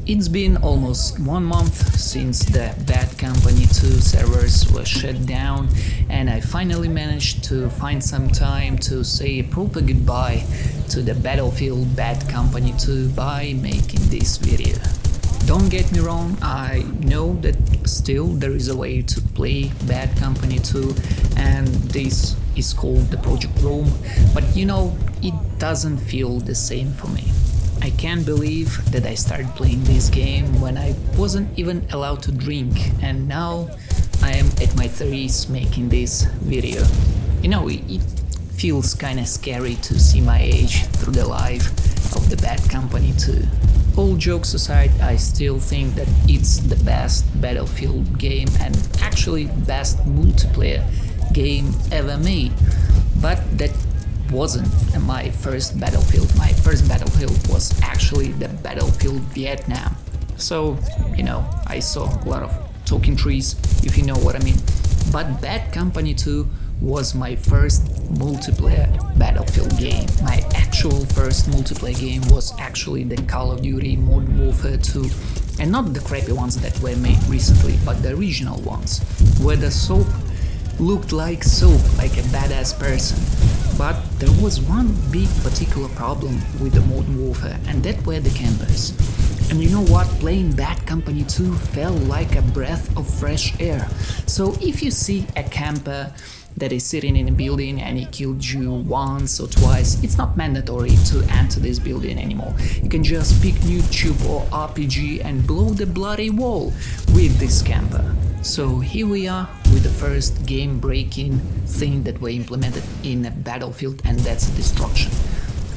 It's been almost 1 month since the Bad Company 2 servers were shut down, and I finally managed to find some time to say a proper goodbye to the Battlefield Bad Company 2 by making this video. Don't get me wrong, I know that still there is a way to play Bad Company 2, and this is called the Project Rome, but it doesn't feel the same for me. I can't believe that I started playing this game when I wasn't even allowed to drink, and now I am at my 30s making this video. It feels kinda scary to see my age through the life of the Bad Company 2. All jokes aside, I still think that it's the best Battlefield game and actually best multiplayer game ever made. But that wasn't my first Battlefield. My first Battlefield was actually the Battlefield Vietnam. So, I saw a lot of talking trees, if you know what I mean. But Bad Company 2 was my first multiplayer Battlefield game. My actual first multiplayer game was actually the Call of Duty Modern Warfare 2. And not the crappy ones that were made recently, but the original ones, where the soap looked like soap, like a badass person. But there was one big particular problem with the Modern Warfare, and that were the campers. And you know what? Playing Bad Company 2 felt like a breath of fresh air. So if you see a camper that is sitting in a building and he killed you once or twice, it's not mandatory to enter this building anymore. You can just pick new tube or RPG and blow the bloody wall with this camper. So here we are with the first game-breaking thing that we implemented in a Battlefield, and that's destruction.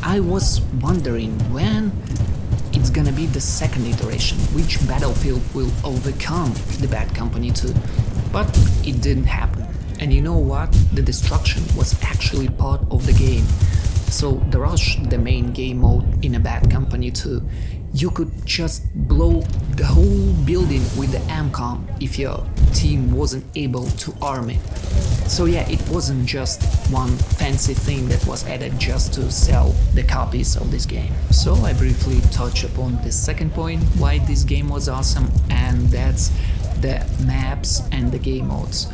I was wondering when it's gonna be the second iteration, which Battlefield will overcome the Bad Company 2, but it didn't happen. And you know what? The destruction was actually part of the game. So the Rush, the main game mode in a Bad Company 2, you could just blow the whole building with the AMCOM if your team wasn't able to arm it. So yeah, it wasn't just one fancy thing that was added just to sell the copies of this game. So I briefly touch upon the second point why this game was awesome, and that's the maps and the game modes.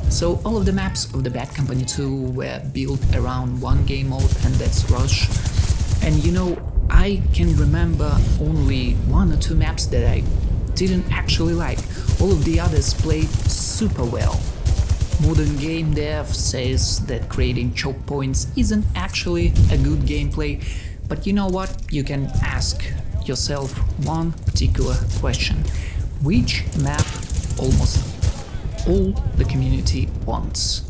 So all of the maps of the Bad Company 2 were built around one game mode, and that's Rush. And I can remember only one or two maps that I didn't actually like. All of the others played super well. Modern game dev says that creating choke points isn't actually a good gameplay, but you know what? You can ask yourself one particular question. Which map almost all the community wants?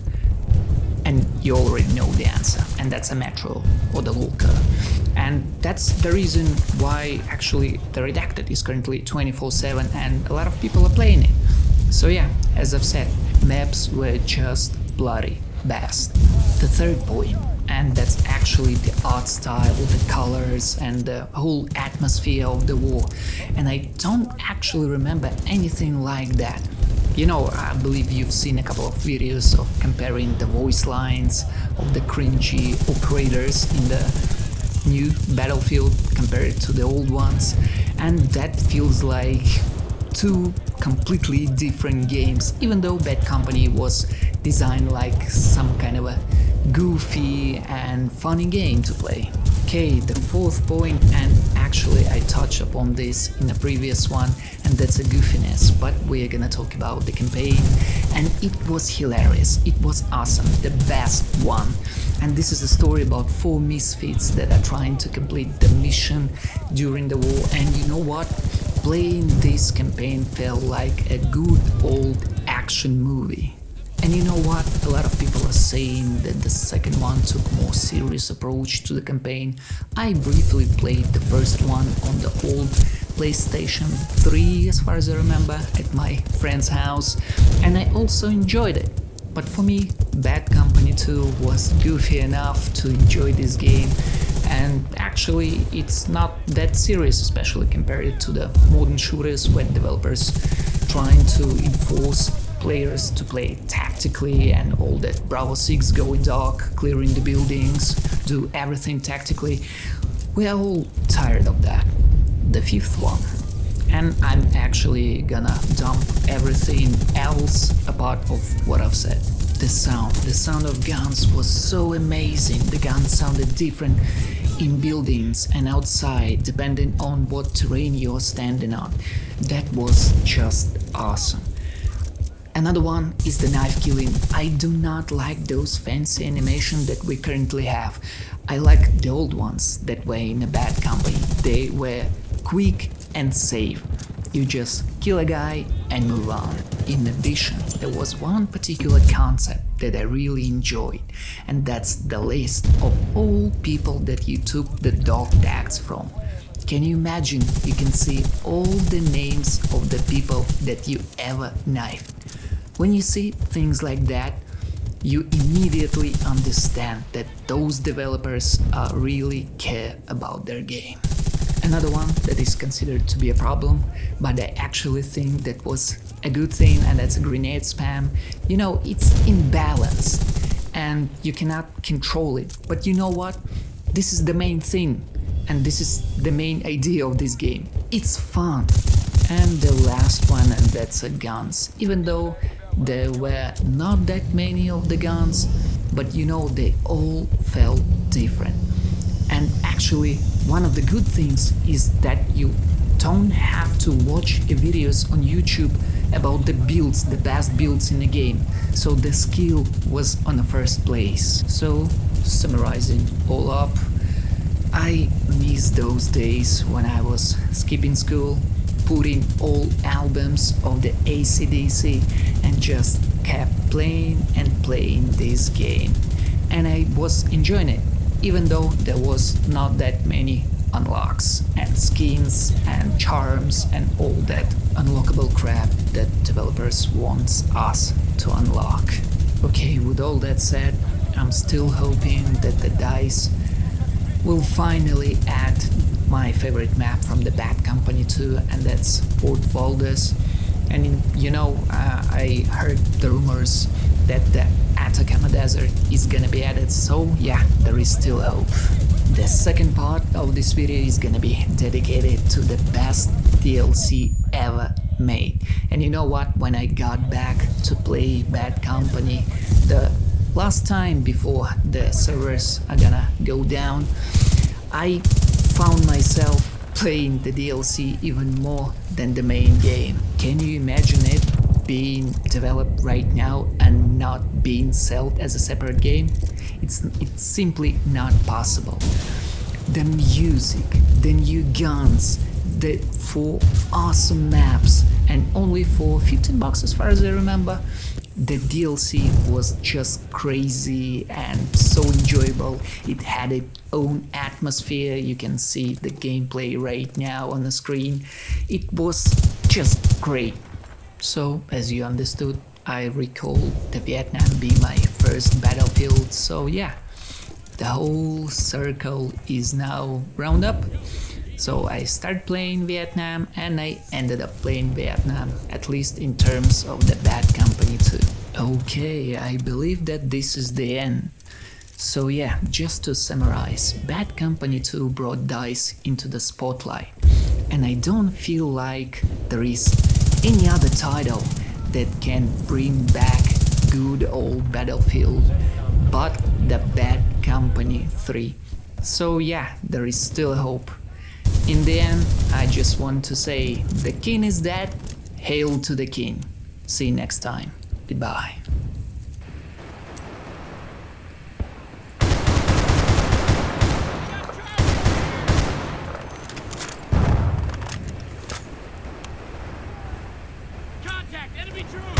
And you already know the answer, and that's a Metro or the Lulka. And that's the reason why actually the Redacted is currently 24/7 and a lot of people are playing it. So yeah, as I've said, maps were just bloody best. The third point, and that's actually the art style, the colors and the whole atmosphere of the war. And I don't actually remember anything like that. I believe you've seen a couple of videos of comparing the voice lines of the cringy operators in the new Battlefield compared to the old ones, and that feels like two completely different games, even though Bad Company was designed like some kind of a goofy and funny game to play. Okay, the fourth point, and actually I touched upon this in a previous one, and that's a goofiness, but we're gonna talk about the campaign, and it was hilarious, it was awesome, the best one. And this is a story about 4 misfits that are trying to complete the mission during the war, and you know what? Playing this campaign felt like a good old action movie. And you know what? A lot of people are saying that the second one took a more serious approach to the campaign. I briefly played the first one on the old PlayStation 3, as far as I remember, at my friend's house, and I also enjoyed it. But for me, Bad Company 2 was goofy enough to enjoy this game, and actually it's not that serious, especially compared to the modern shooters where developers trying to enforce players to play tactically and all that Bravo 6 going dark, clearing the buildings, do everything tactically. We are all tired of that. The fifth one, and I'm actually gonna dump everything else apart of what I've said. The sound of guns was so amazing. The guns sounded different in buildings and outside, depending on what terrain you're standing on. That was just awesome. Another one is the knife killing. I do not like those fancy animation that we currently have. I like the old ones that were in a bad company. They were quick and safe. You just kill a guy and move on. In addition, there was one particular concept that I really enjoyed, and that's the list of all people that you took the dog tags from. Can you imagine? You can see all the names of the people that you ever knifed. When you see things like that, you immediately understand that those developers really care about their game. Another one that is considered to be a problem, but I actually think that was a good thing, and that's a grenade spam. You know, it's imbalanced and you cannot control it. But you know what? This is the main thing, and this is the main idea of this game. It's fun. And the last one, and that's guns. Even though there were not that many of the guns, but you know, they all felt different. And actually, one of the good things is that you don't have to watch videos on YouTube about the builds, the best builds in the game. So the skill was on the first place. So, summarizing all up, I miss those days when I was skipping school, putting all albums of the AC/DC and just kept playing and playing this game. And I was enjoying it, even though there was not that many unlocks and skins and charms and all that unlockable crap that developers want us to unlock. Okay, with all that said, I'm still hoping that the DICE will finally add my favorite map from the Bad Company 2, and that's Port Valdez. And you know, I heard the rumors that the Atacama Desert is gonna be added, so yeah, there is still hope. The second part of this video is gonna be dedicated to the best DLC ever made. And you know what, when I got back to play Bad Company, the last time before the servers are gonna go down, I found myself playing the DLC even more than the main game. Can you imagine it being developed right now and not being sold as a separate game? It's simply not possible. The music, the new guns, the 4 awesome maps, and only for 15 bucks as far as I remember. The DLC was just crazy and so enjoyable. It had its own atmosphere. You can see the gameplay right now on the screen. It was just great. So, as you understood, I recall the Vietnam being my first battlefield. So yeah, the whole circle is now round up. So I started playing Vietnam and I ended up playing Vietnam, at least in terms of the Bad Company 2. Okay, I believe that this is the end. So yeah, just to summarize, Bad Company 2 brought DICE into the spotlight, and I don't feel like there is any other title that can bring back good old Battlefield but the Bad Company 3. So yeah, there is still hope. In the end, I just want to say, the king is dead, hail to the king. See you next time. Goodbye. Contact, enemy drone!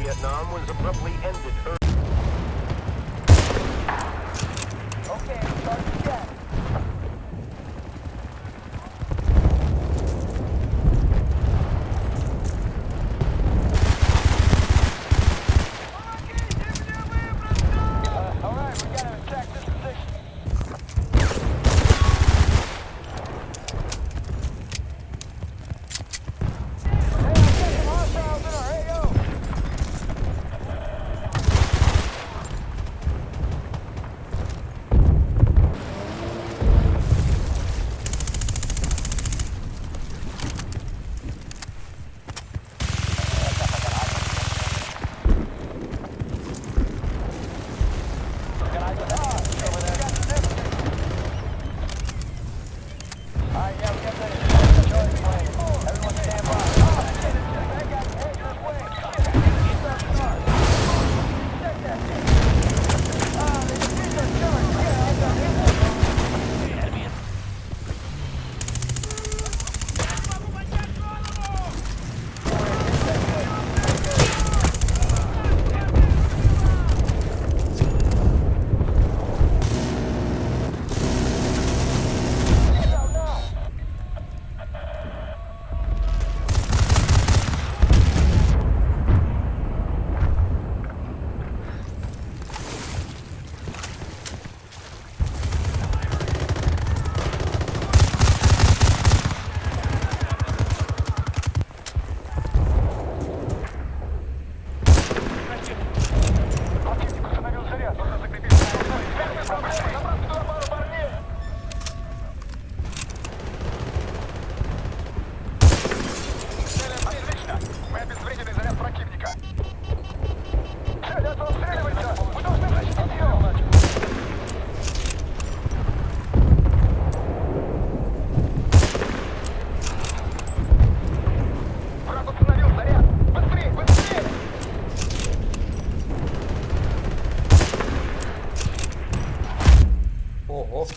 Vietnam was abruptly ended early. Okay, start again. All right, we gotta attack this position. Hey, I got some hostiles in our AO. Ого.